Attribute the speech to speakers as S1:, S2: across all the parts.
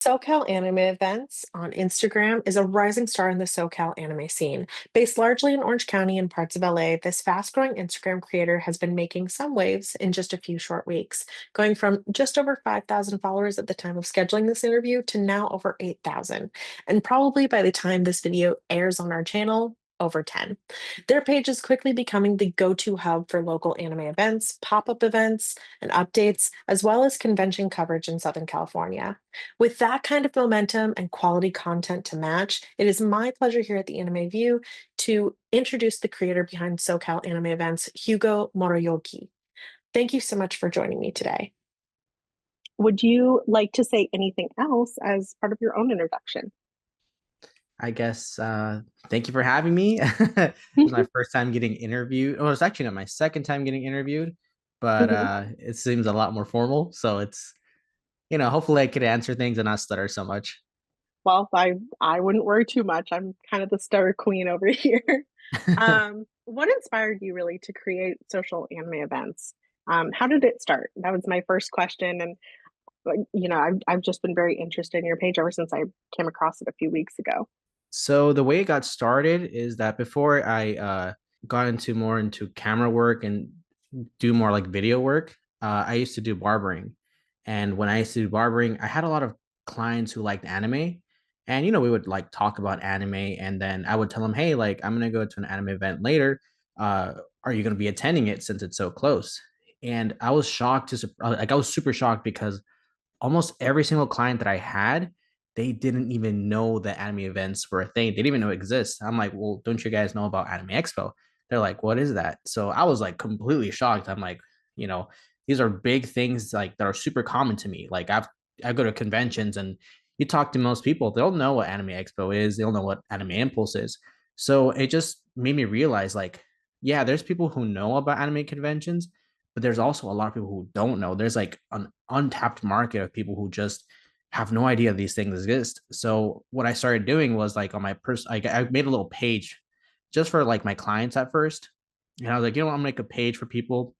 S1: SoCal Anime Events on Instagram is a rising star in the SoCal anime scene. Based largely in Orange County and parts of LA, this fast growing Instagram creator has been making some waves in just a few short weeks, going from just over 5,000 followers at the time of scheduling this interview to now over 8,000. And probably by the time this video airs on our channel, over 10. Their page is quickly becoming the go to hub for local anime events, pop up events, and updates, as well as convention coverage in Southern California. With that kind of momentum and quality content to match, it is my pleasure here at the Anime View to introduce the creator behind SoCal Anime Events, Hugo Moroyoqui. Thank you so much for joining me today. Would you like to say anything else as part of your own introduction?
S2: I guess thank you for having me. It was my first time getting interviewed. Well, it's actually not my second time getting interviewed, but
S1: Mhm.
S2: it seems a lot more formal. So it's, hopefully I could answer things and not stutter so much.
S1: Well, I wouldn't worry too much. I'm kind of the star queen over here. What inspired you really to create social anime events? How did it start? That was my first question, and I've just been very interested in your page ever since I came across it a few weeks ago.
S2: So the way it got started is that before I got into more into camera work and do more like video work, I used to do barbering. And when I used to do barbering, I had a lot of clients who liked anime. And we would like talk about anime, and then I would tell them, hey, like I'm gonna go to an anime event later. Uh, are you gonna be attending it since it's so close? And I was shocked I was super shocked because almost every single client that I had, they didn't even know that anime events were a thing. They didn't even know it exists. I'm like, well, don't you guys know about Anime Expo? They're like, what is that? So I was like completely shocked. I'm like, you know, these are big things like that are super common to me. Like I go to conventions and you talk to most people, they'll know what Anime Expo is, they'll know what Anime Impulse is. So it just made me realize like, yeah, there's people who know about anime conventions, but there's also a lot of people who don't know. There's like an untapped market of people who just have no idea these things exist. So what I started doing was like on my I made a little page just for like my clients at first. And I was like, I'm gonna make a page for people,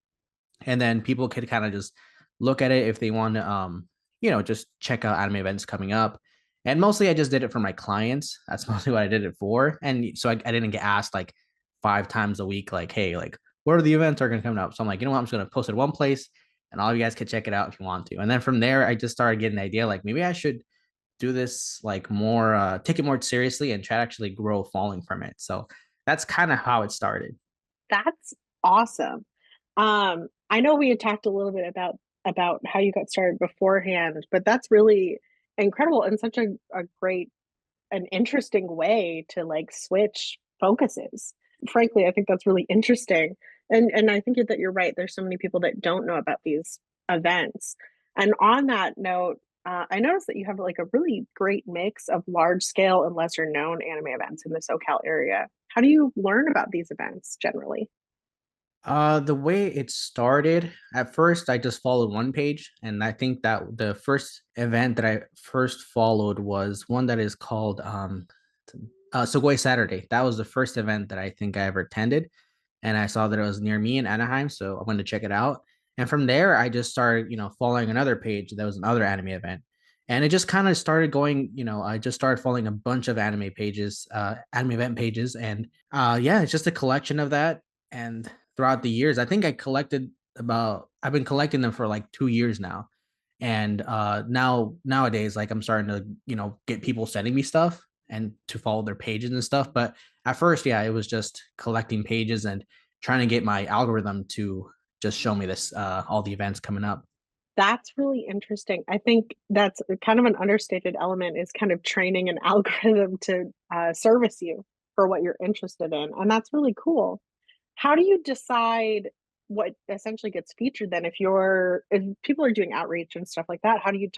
S2: and then people could kind of just look at it if they want to, just check out anime events coming up. And mostly I just did it for my clients. That's mostly what I did it for. And so I didn't get asked like 5 times a week, like, hey, like, what are the events are going to come up? So I'm like, what? I'm just going to post it one place and all of you guys can check it out if you want to. And then from there, I just started getting the idea, like, maybe I should do this like more, take it more seriously and try to actually grow following from it. So that's kind of how it started.
S1: That's awesome. I know we had talked a little bit about how you got started beforehand, but that's really incredible and such a great an interesting way to like switch focuses. Frankly, I think that's really interesting. And I think that you're right. There's so many people that don't know about these events. And on that note, I noticed that you have like a really great mix of large scale and lesser known anime events in the SoCal area. How do you learn about these events generally?
S2: The way it started, at first I just followed one page, and I think that the first event that I first followed was one that is called Sugoi Saturday. That was the first event that I think I ever attended, and I saw that it was near me in Anaheim, so I went to check it out. And from there, I just started, following another page that was another anime event, and it just kind of started going. I just started following a bunch of anime pages, anime event pages, and yeah, it's just a collection of that. And throughout the years, I think I've been collecting them for like 2 years now. And nowadays, like I'm starting to, get people sending me stuff and to follow their pages and stuff. But at first, yeah, it was just collecting pages and trying to get my algorithm to just show me this all the events coming up.
S1: That's really interesting. I think that's kind of an understated element is kind of training an algorithm to service you for what you're interested in. And that's really cool. How do you decide what essentially gets featured then if people are doing outreach and stuff like that, how do you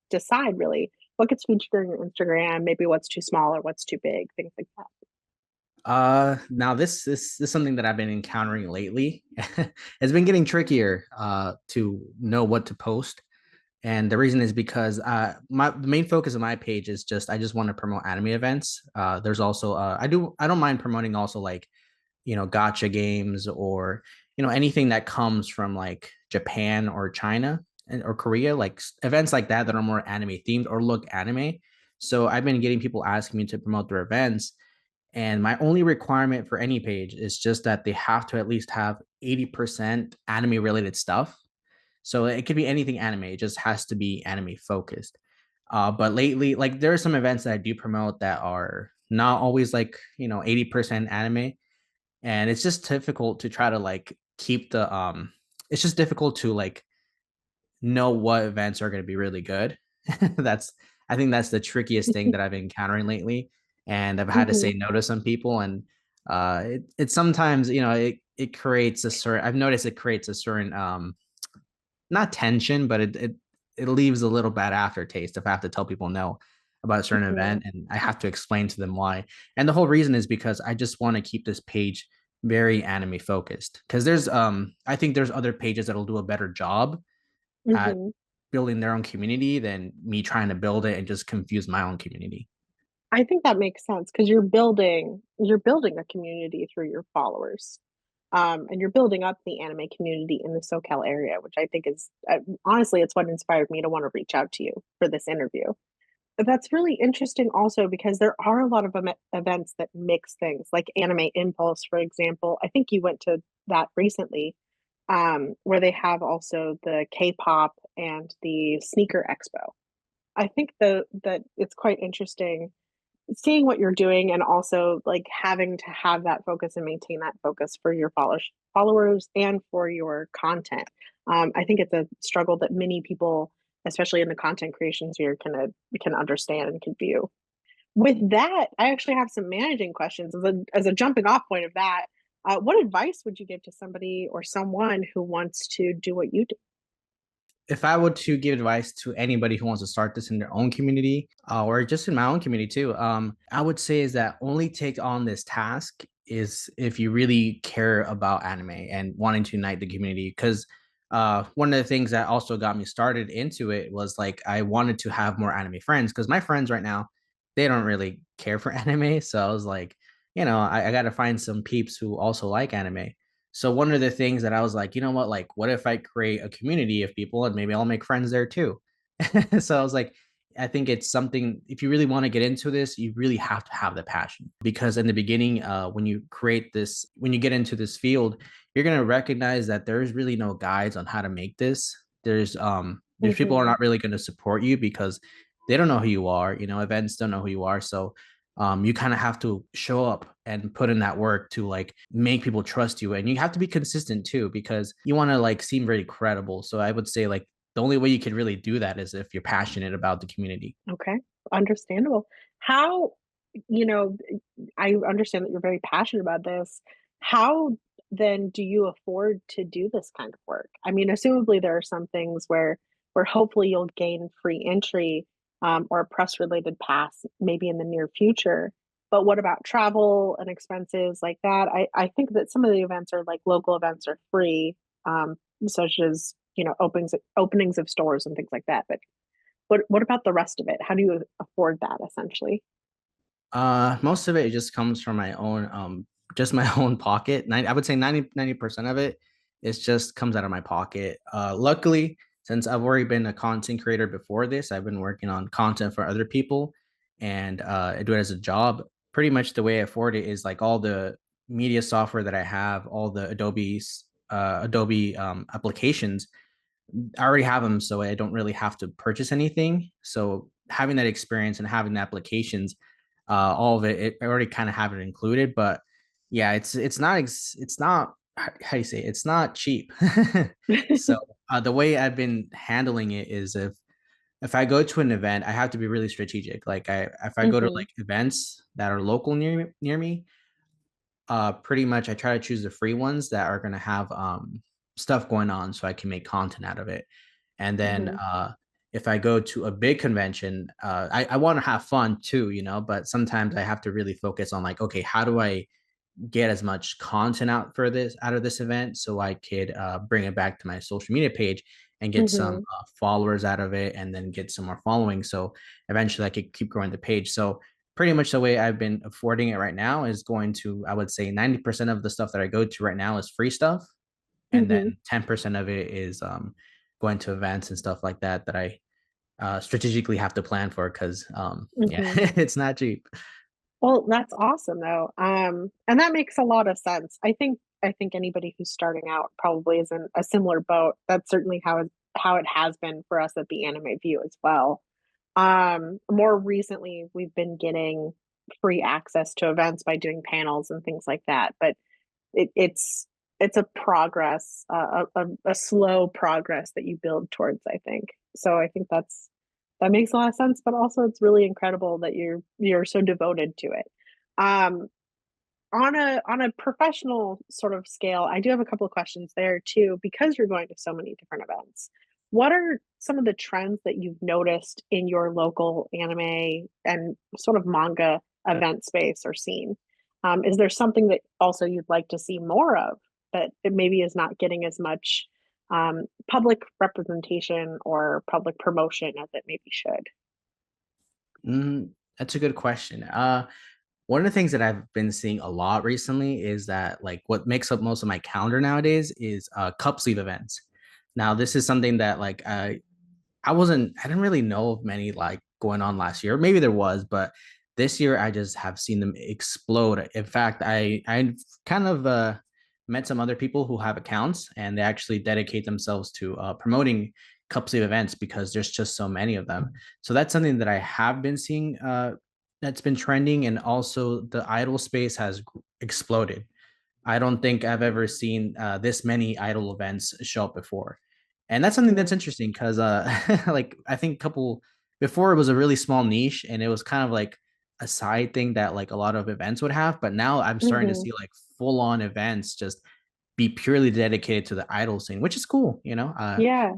S1: decide really what gets featured on your Instagram, maybe what's too small or what's too big, things like that?
S2: Now this is something that I've been encountering lately. It's been getting trickier to know what to post. And the reason is because the main focus of my page is just I just want to promote anime events. There's also I don't mind promoting also like gotcha games or anything that comes from like Japan or China. or Korea, like events like that are more anime themed or look anime. So I've been getting people asking me to promote their events, and my only requirement for any page is just that they have to at least have 80% anime related stuff. So it could be anything anime, it just has to be anime focused. But lately, like there are some events that I do promote that are not always like, 80% anime. And it's just difficult to try to like keep the it's just difficult to like know what events are going to be really good. that's I think that's the trickiest thing that I've been encountering lately, and I've had to
S1: Hmm.
S2: say no to some people, and it sometimes it creates a certain. I've noticed it creates a certain not tension, but it leaves a little bad aftertaste if I have to tell people no about a certain
S1: Hmm.
S2: event and I have to explain to them why. And the whole reason is because I just want to keep this page very anime focused. Because there's I think there's other pages that'll do a better job at
S1: Hmm.
S2: building their own community than me trying to build it and just confuse my own community.
S1: I think that makes sense because you're building a community through your followers. And you're building up the anime community in the SoCal area, which I think is honestly, it's what inspired me to want to reach out to you for this interview. But that's really interesting also because there are a lot of events that mix things, like Anime Impulse, for example. I think you went to that recently, where they have also the K-pop and the sneaker expo. I think that it's quite interesting seeing what you're doing and also like having to have that focus and maintain that focus for your followers and for your content. I think it's a struggle that many people, especially in the content creation sphere, can understand and can view. With that, I actually have some managing questions as a jumping off point of that. What advice would you give to somebody or someone who wants to do what you do?
S2: If I were to give advice to anybody who wants to start this in their own community, or just in my own community too, I would say is that only take on this task is if you really care about anime and wanting to unite the community. Because one of the things that also got me started into it was like I wanted to have more anime friends because my friends right now they don't really care for anime. So I was like, I got to find some peeps who also like anime. So one of the things that I was like, you know what, like, what if I create a community of people and maybe I'll make friends there too? So I was like, I think it's something, if you really want to get into this, you really have to have the passion because in the beginning, when you get into this field, you're going to recognize that there's really no guides on how to make this. There's people who are
S1: Hmm.
S2: not really going to support you because they don't know who you are, events don't know who you are. So you kind of have to show up and put in that work to like make people trust you, and you have to be consistent too because you want to like seem very credible. So I would say like the only way you can really do that is if you're passionate about the community.
S1: Okay, understandable. How, you know, I understand that you're very passionate about this. How then do you afford to do this kind of work? I mean, assumably there are some things where hopefully you'll gain free entry or a press related pass maybe in the near future. But what about travel and expenses like that? I think that some of the events are like local events are free, such as openings of stores and things like that. But what about the rest of it? How do you afford that essentially?
S2: Most of it just comes from my own, just my own pocket. I would say 90% of it is just comes out of my pocket. Luckily, since I've already been a content creator before this, I've been working on content for other people and I do it as a job. Pretty much the way I afford it is like all the media software that I have, all the Adobe applications I already have them, so I don't really have to purchase anything. So having that experience and having the applications, all of it, I already kind of have it included. But yeah, it's not how do you say it? It's not cheap. So the way I've been handling it is if I go to an event, I have to be really strategic. Like if I go to
S1: Hmm.
S2: like events that are local near me, pretty much I try to choose the free ones that are going to have stuff going on so I can make content out of it. And then
S1: Hmm.
S2: if I go to a big convention, I want to have fun too, but sometimes I have to really focus on like, okay, how do I get as much content out of this event so I could bring it back to my social media page and get some
S1: Hmm.
S2: followers out of it and then get some more following. So eventually I could keep growing the page. So pretty much the way I've been affording it right now is going to, I would say 90% of the stuff that I go to right now is free stuff. And then
S1: Hmm.
S2: 10% of it is going to events and stuff like that that I strategically have to plan for because yeah,
S1: Hmm.
S2: it's not cheap.
S1: Well, that's awesome though. And that makes a lot of sense. I think anybody who's starting out probably is in a similar boat. That's certainly how it has been for us at the Anime View as well. More recently, we've been getting free access to events by doing panels and things like that. But it's a progress, a slow progress that you build towards, I think. So I think that makes a lot of sense, but also it's really incredible that you're so devoted to it. Um, on a professional sort of scale, I do have a couple of questions there too, because you're going to so many different events. What are some of the trends that you've noticed in your local anime and sort of manga event space or scene? Is there something that also you'd like to see more of that it maybe is not getting as much public representation or public promotion as it maybe should?
S2: That's a good question. One of the things that I've been seeing a lot recently is that like what makes up most of my calendar nowadays is cup sleeve events. Now, this is something that like I didn't really know of many like going on last year. Maybe there was, but this year I just have seen them explode. In fact, I kind of met some other people who have accounts and they actually dedicate themselves to promoting cup sleeve events because there's just so many of them. So that's something that I have been seeing that's been trending, and also the idol space has exploded. I don't think I've ever seen this many idol events show up before. And that's something that's
S1: Mhm.
S2: interesting because like I think a couple before it was a really small niche and it was kind of like a side thing that like a lot of events would have, but now I'm starting to
S1: Mhm.
S2: see like full on events just be purely dedicated to the idol scene, which is cool, you know.
S1: Yeah.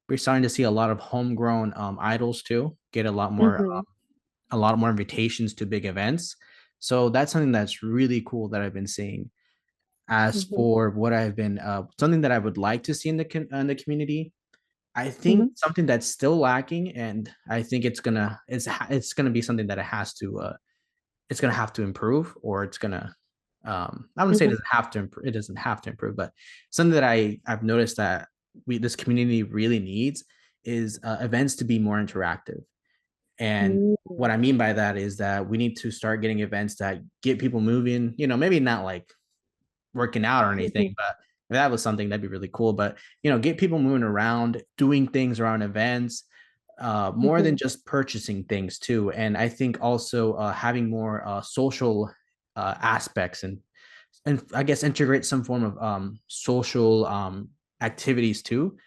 S2: We're starting to see a lot of homegrown idols too get
S1: Mhm.
S2: a lot more invitations to big events. So that's something that's really cool that I've been seeing. As
S1: Mhm.
S2: for what I've been something that I would like to see in in the community, I think
S1: Mhm.
S2: something that's still lacking, and I think it's gonna be something that it's gonna have to improve, or it's gonna I wouldn't say it
S1: Mhm.
S2: doesn't have to improve, it doesn't have to improve, but something that I've noticed that we this community really needs is events to be more interactive. And
S1: Mhm.
S2: what I mean by that is that we need to start getting events that get people moving, you know, maybe not like working out or anything,
S1: Mhm.
S2: but if that was something that'd be really cool. But you know, get people moving around, doing things around events, more than
S1: Mhm.
S2: just purchasing things too. And I think also having more social aspects and I guess integrate some form of social activities too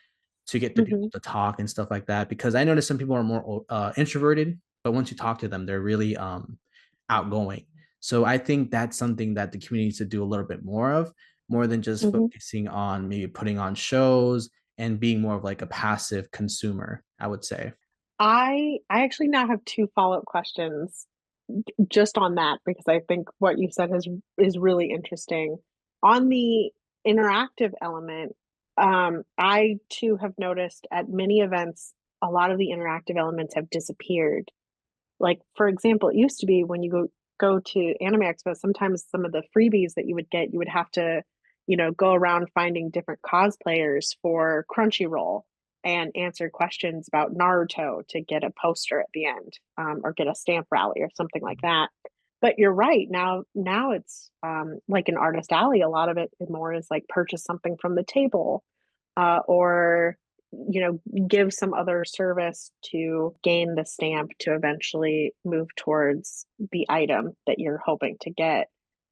S2: to get the people
S1: Mhm.
S2: to talk and stuff like that. Because I notice some people are more introverted, but once you talk to them, they're really outgoing. So I think that's something that the community needs to do a little bit more of, more than just
S1: Mhm.
S2: focusing on maybe putting on shows and being more of like a passive consumer, I would say.
S1: I actually now have two follow-up questions just on that because I think what you said is really interesting. On the interactive element, I too have noticed at many events a lot of the interactive elements have disappeared. Like for example, it used to be when you go to Anime Expo, sometimes some of the freebies that you would get, you would have to, go around finding different cosplayers for Crunchyroll and answer questions about Naruto to get a poster at the end, or get a stamp rally or something like that. But you're right. Now it's like an artist alley. A lot of it more is like purchase something from the table, or give some other service to gain the stamp to eventually move towards the item that you're hoping to get.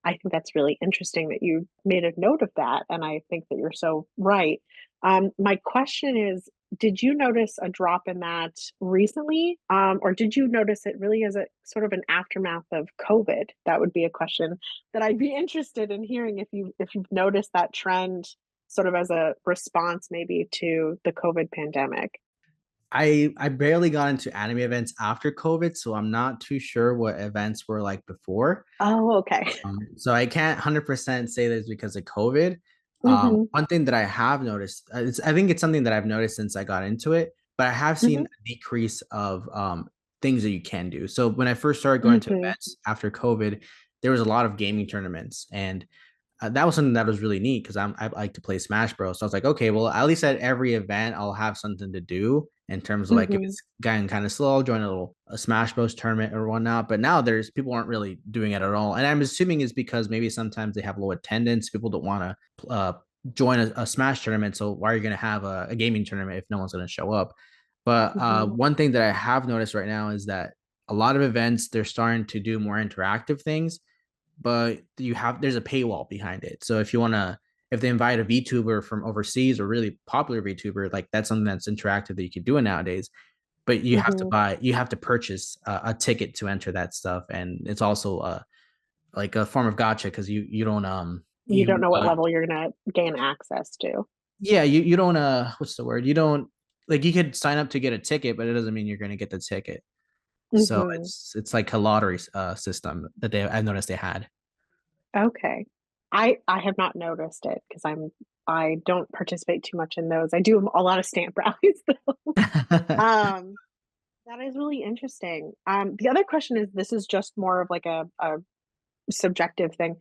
S1: I think that's really interesting that you made a note of that, and I think that you're so right. My question is, did you notice a drop in that recently, or did you notice it really as a sort of an aftermath of COVID? That would be a question that I'd be interested in hearing if you've noticed that trend sort of as a response maybe to the COVID pandemic.
S2: I barely got into anime events after COVID, so I'm not too sure what events were like before.
S1: Oh, okay.
S2: So I can't 100% say that it's because of COVID.
S1: Mhm.
S2: One thing that I have noticed, I think it's something that I've noticed since I got into it, but I have seen
S1: Mhm.
S2: a decrease of things that you can do. So when I first started going to
S1: Mhm.
S2: events after COVID, there was a lot of gaming tournaments, and that was something that was really neat because I like to play Smash Bros. So I was like, okay, well, at least at every event, I'll have something to do in terms of like if
S1: Hmm.
S2: it's getting kind of slow, join a Smash Bros tournament or whatnot. But now there's people aren't really doing it at all, and I'm assuming it's because maybe sometimes they have low attendance. People don't want to join a Smash tournament, so why are you going to have a gaming tournament if no one's going to show up? But
S1: Hmm.
S2: one thing that I have noticed right now is that a lot of events they're starting to do more interactive things, but there's a paywall behind it. So if they invite a VTuber from overseas or really popular VTuber, like that's something that's interactive that you can do it nowadays. But
S1: Hmm.
S2: you have to purchase a ticket to enter that stuff, and it's also like a form of gotcha because you don't
S1: You don't know what level you're gonna gain access to.
S2: yeah you don't what's the word, you don't like you could sign up to get a ticket, but it doesn't mean you're going to get the ticket. So
S1: Hmm.
S2: it's like a lottery system that I noticed they had.
S1: Okay. I have not noticed it because I don't participate too much in those. I do a lot of stamp rallies though. Um, that is really interesting. The other question is this is just more of like a subjective thing,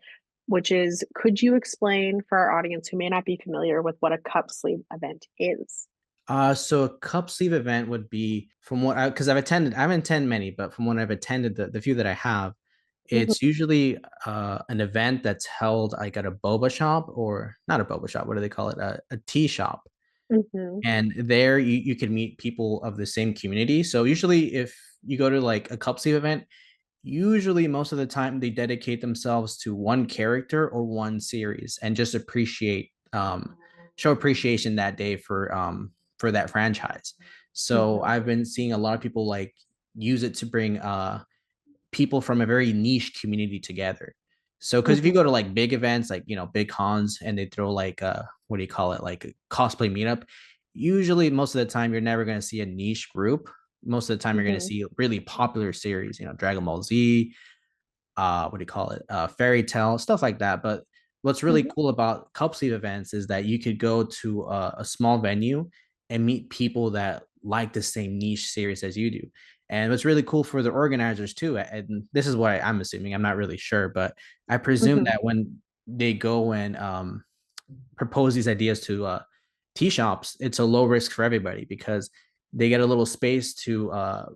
S1: which is could you explain for our audience who may not be familiar with what a cup sleeve event is?
S2: So a cup sleeve event would be from what because I haven't attended many, but from what I've attended, the few that I have,
S1: Hmm.
S2: it's usually an event that's held like at a boba shop or not a boba shop. What do they call it? A tea shop.
S1: Hmm.
S2: And there you can meet people of the same community. So usually if you go to like a cup sleeve event, usually most of the time they dedicate themselves to one character or one series and just show appreciation that day for that franchise. So
S1: Hmm.
S2: I've been seeing a lot of people like use it to bring people from a very niche community together. So, because if you go
S1: Hmm.
S2: to like big events, like big cons, and they throw like what do you call it, like a cosplay meetup, usually most of the time you're never going to see a niche group. Most of the time you're going to
S1: Hmm.
S2: see really popular series, Dragon Ball Z, what do you call it, fairy tale stuff like that. But what's really
S1: Hmm.
S2: cool about cup sleeve events is that you could go to a small venue and meet people that like the same niche series as you do. And what's really cool for the organizers too, and this is what I'm assuming, I'm not really sure, but I presume
S1: Hmm.
S2: that when they go and propose these ideas to tea shops, it's a low risk for everybody because they get a little space to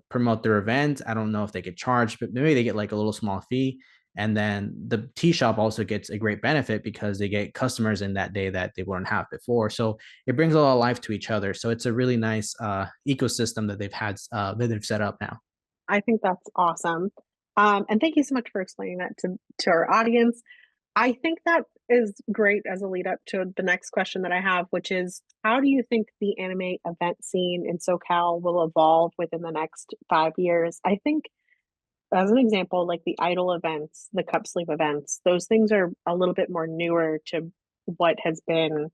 S2: promote their event. I don't know if they get charged, but maybe they get like a little small fee. And then the tea shop also gets a great benefit because they get customers in that day that they wouldn't have before. So it brings a lot of life to each other. So it's a really nice ecosystem that they've set up now.
S1: I think that's awesome. And thank you so much for explaining that to our audience. I think that is great as a lead up to the next question that I have, which is how do you think the anime event scene in SoCal will evolve within the next 5 years? I think, as an example, like the idol events, the cup sleeve events, those things are a little bit more newer to what has been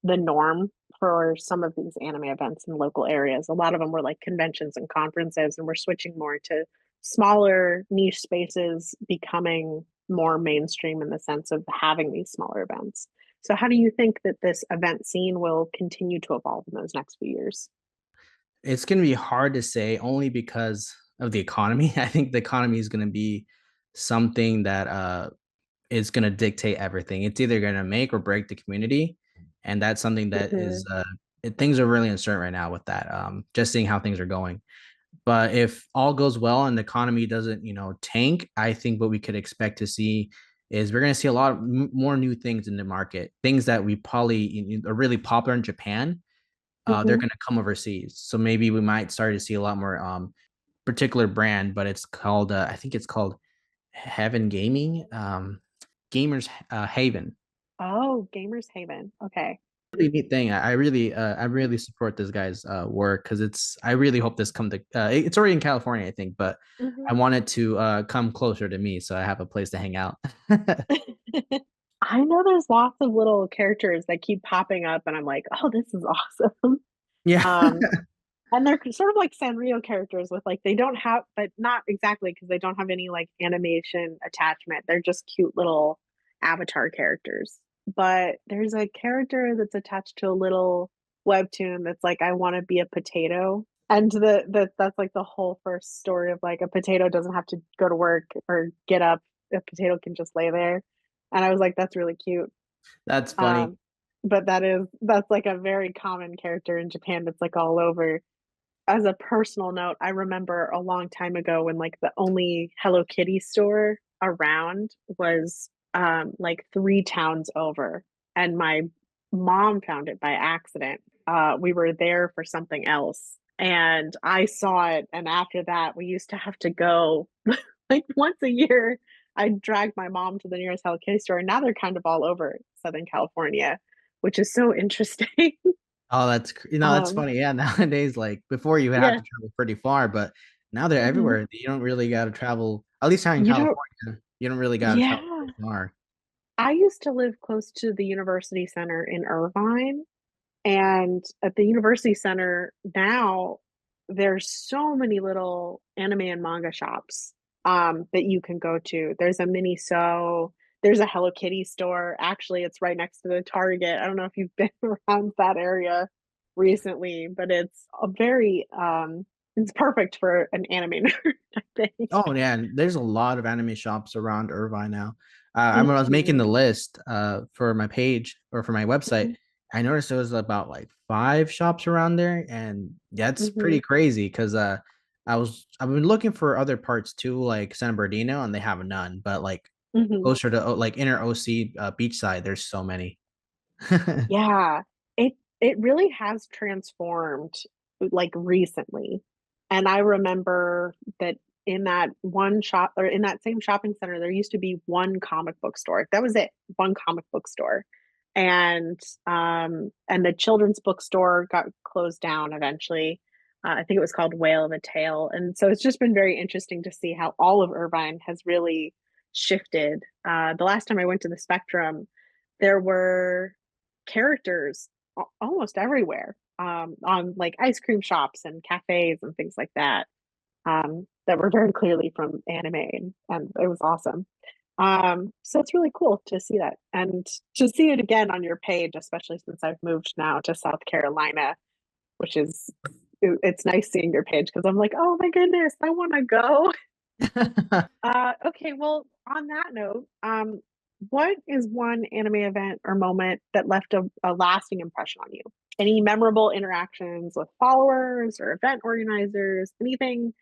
S1: the norm for some of these anime events in local areas. A lot of them were like conventions and conferences, and we're switching more to smaller niche spaces becoming more mainstream in the sense of having these smaller events. So, how do you think that this event scene will continue to evolve in those next few years?
S2: It's going to be hard to say only because of the economy. I think the economy is going to be something that is going to dictate everything. It's either going to make or break the community, and that's something that
S1: Hmm.
S2: is things are really uncertain right now with that. Just seeing how things are going. But if all goes well and the economy doesn't, tank, I think what we could expect to see is we're going to see a lot of more new things in the market. Things that we probably are really popular in Japan, they're
S1: Hmm.
S2: going to come overseas. So maybe we might start to see a lot more particular brand, but it's called I think it's called Heaven Gaming, Gamers Haven.
S1: Oh, Gamers Haven. Okay.
S2: Really neat thing. I really support this guy's work because I really hope this come to it's already in California, I think, but I
S1: Hmm.
S2: want it to come closer to me so I have a place to hang out.
S1: I know there's lots of little characters that keep popping up, and I'm like, oh, this is awesome.
S2: Yeah.
S1: Um, and they're sort of like Sanrio characters with like they don't have, but not exactly because they don't have any like animation attachment. They're just cute little avatar characters. But there's a character that's attached to a little webtoon that's like, I want to be a potato. And that's like the whole first story of like a potato doesn't have to go to work or get up. A potato can just lay there. And I was like, that's really cute.
S2: That's funny.
S1: Um, but that's like a very common character in Japan that's like all over. As a personal note, I remember a long time ago when like the only Hello Kitty store around was like 3 towns over, and my mom found it by accident. We were there for something else, and I saw it, and after that, we used to have to go like once a year. I dragged my mom to the nearest Hello Kitty store, and now they're kind of all over Southern California, which is so interesting.
S2: Oh, that's
S1: um,
S2: funny. Yeah, nowadays, like before, you would have
S1: yeah.
S2: to travel pretty far, but now they're
S1: Mhm.
S2: everywhere. You don't really got to travel. At least here in
S1: You don't,
S2: California, you don't really got to travel
S1: yeah.
S2: very far.
S1: I used to live close to the University Center in Irvine. And at the University Center now, there's so many little anime and manga shops that you can go to. There's a Miniso, there's a Hello Kitty store. Actually, it's right next to the Target. I don't know if you've been around that area recently, but it's perfect for an anime nerd, I think.
S2: Oh yeah, and there's a lot of anime shops around Irvine now. When I was making
S1: Mhm,
S2: the list for my page or for my website,
S1: mhm,
S2: I noticed there was about like 5 shops around there, and that's
S1: mhm,
S2: pretty crazy because I've been looking for other parts too, like San Bernardino, and they have none. But like
S1: mhm.
S2: closer to like inner OC beachside, there's so many.
S1: Yeah, it really has transformed like recently. And I remember that in that one shop or in that same shopping center, there used to be one comic book store. That was it, one comic book store. And the children's bookstore got closed down eventually. I think it was called Whale of a Tale. And so it's just been very interesting to see how all of Irvine has really shifted. The last time I went to the Spectrum, there were characters almost everywhere, on like ice cream shops and cafes and things like that, that were very clearly from anime, and it was awesome. So it's really cool to see that and to see it again on your page, especially since I've moved now to South Carolina, which is it's nice seeing your page because I'm like, oh my goodness, I want to go. Okay, well, on that note, what is one anime event or moment that left a lasting impression on you? Any memorable interactions with followers or event organizers? Anything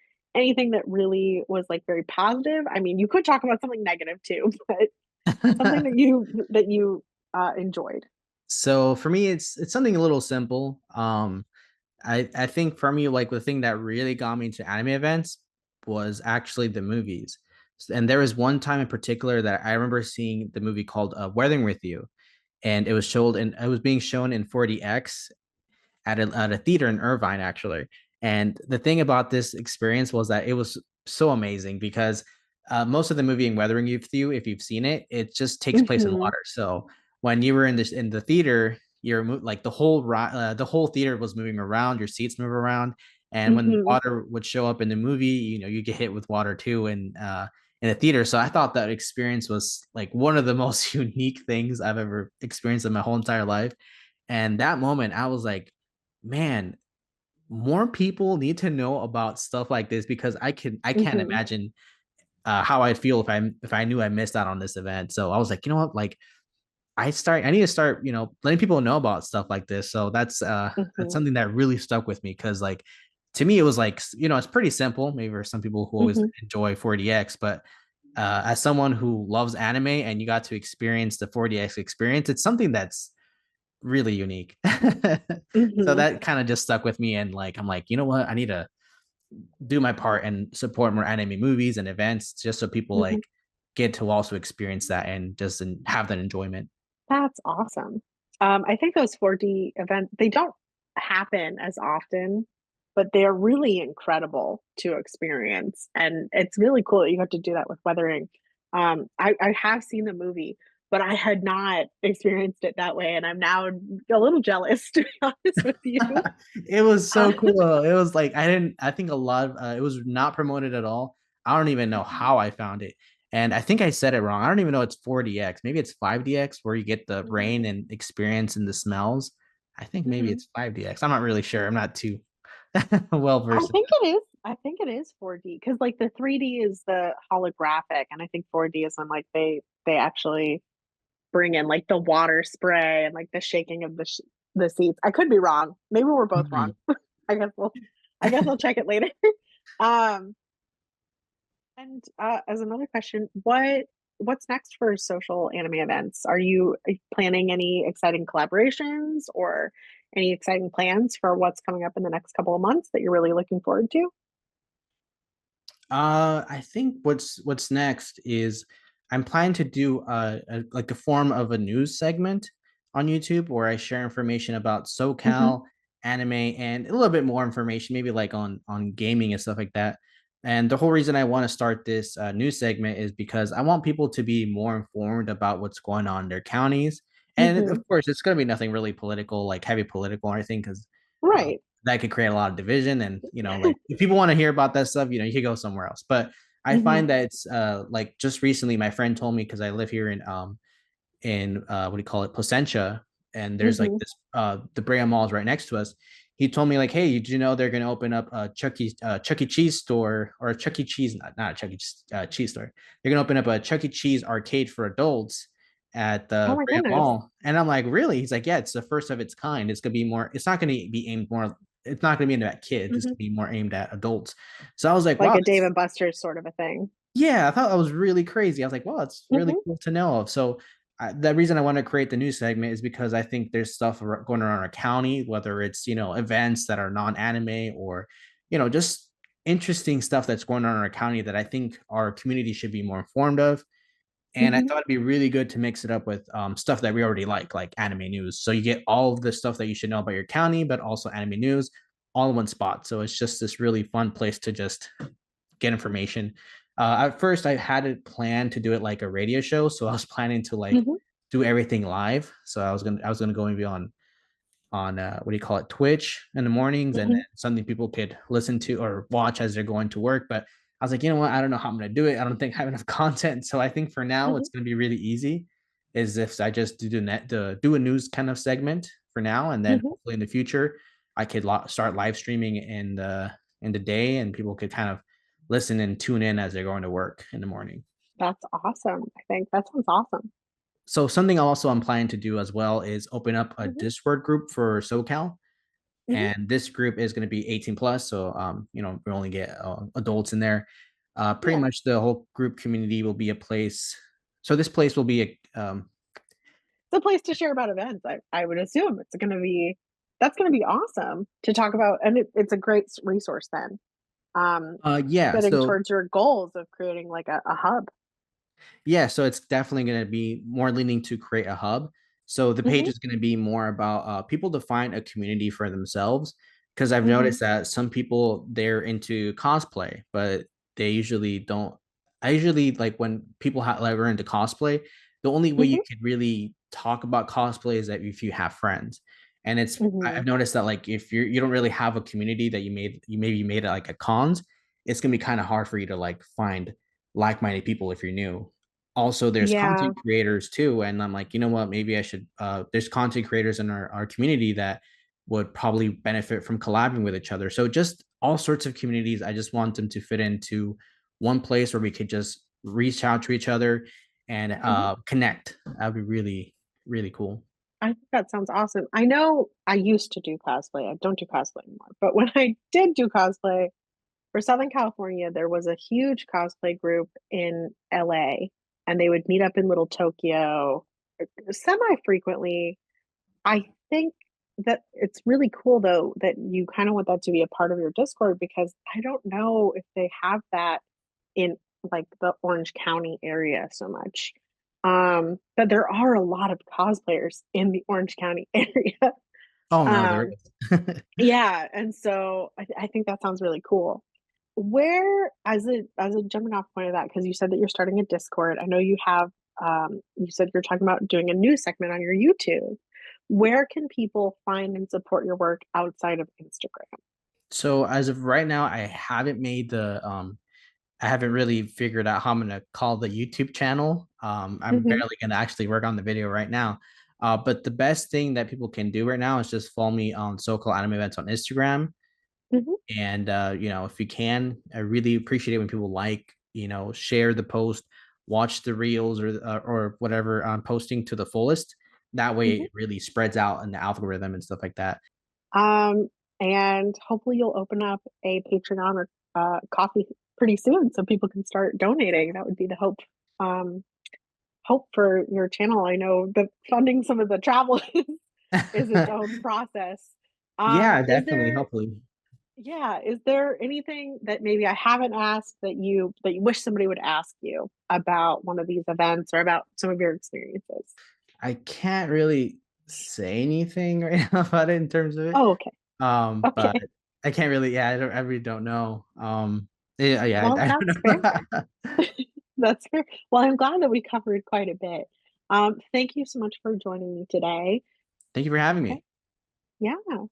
S1: that really was like very positive? I mean, you could talk about something negative too, but something that you enjoyed.
S2: So for me, it's something a little simple. I think for me, like the thing that really got me into anime events was actually the movies. And there was one time in particular that I remember seeing the movie called Weathering with You, and it was being shown in 4DX at a theater in Irvine, actually. And the thing about this experience was that it was so amazing because most of the movie in Weathering with You, if you've seen it, it just takes place in
S1: Hmm.
S2: water. So when you were in the theater, like the whole theater was moving around, your seats move around, and when
S1: Hmm.
S2: water would show up in the movie, you get hit with water too, and in a theater. So I thought that experience was like one of the most unique things I've ever experienced in my whole entire life. And that moment, I was like, man, more people need to know about stuff like this because I can't
S1: Hmm.
S2: imagine how I'd feel if I knew I missed out on this event. So I was like, you know what, like I need to start, letting people know about stuff like this. So that's
S1: Hmm.
S2: something that really stuck with me because like to me it was like it's pretty simple maybe for some people who always
S1: Hmm.
S2: enjoy 4DX, but as someone who loves anime and you got to experience the 4DX experience, it's something that's really unique. So
S1: Hmm.
S2: that kind of just stuck with me. And like, I'm like, you know what? I need to do my part and support more anime movies and events just so people
S1: Hmm.
S2: like get to also experience that and just have that enjoyment.
S1: That's awesome. I think those 4D events, they don't happen as often, but they're really incredible to experience. And it's really cool that you got to do that with weathering. I have seen the movie, but I had not experienced it that way. And I'm now a little jealous, to be honest with you.
S2: It was
S1: Uh,
S2: so cool. It was like I think a lot of it was not promoted at all. I don't even know how I found it. And I think I said it wrong. I don't even know it's 4DX. Maybe it's 5DX where you get the rain and experience and the smells. I think maybe
S1: mhm.
S2: it's 5DX. I'm not really sure. I'm not too well
S1: I
S2: versed in
S1: think it is. I think it is 4D because like the 3D is the holographic, and I think 4D is when like they actually bring in like the water spray and like the shaking of the seats. I could be wrong. Maybe we're both wrong.
S2: Mhm.
S1: I guess I'll check it later. Um, and as another question, what's next for social anime events? Are you planning any exciting collaborations or any exciting plans for what's coming up in the next couple of months that you're really looking forward to?
S2: I think what's next is I'm planning to do like a form of a news segment on YouTube where I share information about
S1: Hmm.
S2: SoCal anime and a little bit more information, maybe like on gaming and stuff like that. And the whole reason I want to start this news segment is because I want people to be more informed about what's going on in their counties. And
S1: Hmm.
S2: of course, it's going to be nothing really political, like heavy political or anything, because
S1: Right.
S2: that could create a lot of division. And like if people want to hear about that stuff, you could go somewhere else. But I
S1: Hmm.
S2: find that it's like just recently, my friend told me because I live here in what do you call it, Placentia, and there's like
S1: Hmm.
S2: this the Brea Mall is right next to us. He told me like, hey, did you know they're gonna open up a Chuck E. Cheese store or a Chuck E. Cheese, not a Chuck E. Cheese store. They're gonna open up a Chuck E. Cheese arcade for adults at
S1: Oh
S2: the
S1: my
S2: Brea
S1: goodness.
S2: Mall. And I'm like, really? He's like, yeah, it's the first of its kind. It's gonna be more, it's not gonna be aimed more, it's not gonna be aimed at kids, it's
S1: Hmm.
S2: gonna be more aimed at adults. So I was like,
S1: Like
S2: wow,
S1: a Dave and Buster's sort of a thing.
S2: yeah, I thought that was really crazy. I was like, well, it's really
S1: Hmm.
S2: cool to know of. So the reason I want to create the news segment is because I think there's stuff going around our county, whether it's, events that are non-anime or, just interesting stuff that's going on in our county that I think our community should be more informed of. And I
S1: Hmm.
S2: thought it'd be really good to mix it up with stuff that we already like anime news. So you get all of the stuff that you should know about your county, but also anime news all in one spot. So it's just this really fun place to just get information. At first, I had it planned to do it like a radio show, so I was planning to like
S1: Hmm.
S2: do everything live. So I was gonna go maybe on what do you call it, Twitch in the mornings, and then
S1: Hmm.
S2: something people could listen to or watch as they're going to work. But I was like, you know what, I don't know how I'm gonna do it. I don't think I have enough content. So I think for now,
S1: Hmm.
S2: it's gonna be really easy. Is if I just do a news kind of segment for now, and then
S1: Hmm.
S2: hopefully in the future, I could start live streaming in the day, and people could kind of listen and tune in as they're going to work in the morning.
S1: That's awesome. I think that sounds awesome.
S2: So something also I'm planning to do as well is open up a
S1: Hmm.
S2: Discord group for SoCal,
S1: Hmm.
S2: and this group is going to be 18 plus. So we only get adults in there. Pretty
S1: Yeah.
S2: much the whole group community will be a place. So this place will be
S1: It's a place to share about events. I would assume it's going to be that's going to be awesome to talk about, and it's a great resource then. Um,
S2: yeah.
S1: Fitting
S2: So
S1: towards your goals of creating like a hub.
S2: yeah, so it's definitely going to be more leaning to create a hub. So the page
S1: Hmm.
S2: is going to be more about people to find a community for themselves. Because I've
S1: Hmm.
S2: noticed that some people they're into cosplay, but they usually don't. I usually like when people like are into cosplay. The only way you
S1: Hmm.
S2: could really talk about cosplay is that if you have friends, and I've
S1: Hmm.
S2: noticed that like if you don't really have a community that you made it like a cons, it's gonna be kind of hard for you to like find like-minded people if you're new. Also there's
S1: Yeah.
S2: content creators too, and I'm like, you know what, maybe I should there's content creators in our community that would probably benefit from collabing with each other. So just all sorts of communities, I just want them to fit into one place where we could just reach out to each other and
S1: Hmm.
S2: connect. That'd be really really cool.
S1: I think that sounds awesome. I know I used to do cosplay. I don't do cosplay anymore. But when I did do cosplay for Southern California, there was a huge cosplay group in LA, and they would meet up in Little Tokyo semi frequently. I think that it's really cool though that you kind of want that to be a part of your Discord because I don't know if they have that in like the Orange County area so much. But there are a lot of cosplayers in the Orange County area.
S2: Oh no, there
S1: Um,
S2: is.
S1: yeah, and so I think that sounds really cool. Where, as a jumping off point of that, because you said that you're starting a Discord, I know you have. You said you're talking about doing a new segment on your YouTube. Where can people find and support your work outside of Instagram?
S2: So as of right now, I haven't really figured out how I'm gonna call the YouTube channel. I'm
S1: Hmm.
S2: barely gonna actually work on the video right now. But the best thing that people can do right now is just follow me on SoCal Anime Events on Instagram.
S1: Hmm.
S2: And if you can, I really appreciate it when people share the post. watch the reels or whatever I'm posting to the fullest. That way
S1: Mhm.
S2: it really spreads out in the algorithm and stuff like that.
S1: Um, and hopefully you'll open up a Patreon or coffee pretty soon so people can start donating. That would be the hope. Um, hope for your channel. I know that funding some of the travel is its own process.
S2: Yeah,
S1: Is
S2: definitely.
S1: there,
S2: Hopefully.
S1: yeah, is there anything that maybe I haven't asked that you wish somebody would ask you about one of these events or about some of your experiences?
S2: I can't really say anything right now about it in terms of it.
S1: Oh, okay.
S2: But
S1: Okay.
S2: I can't really, yeah, I really don't know. Yeah,
S1: Well,
S2: I
S1: that's
S2: don't
S1: fair.
S2: know.
S1: That's fair. Well, I'm glad that we covered quite a bit. Thank you so much for joining me today.
S2: Thank you for having
S1: Okay.
S2: me.
S1: Yeah.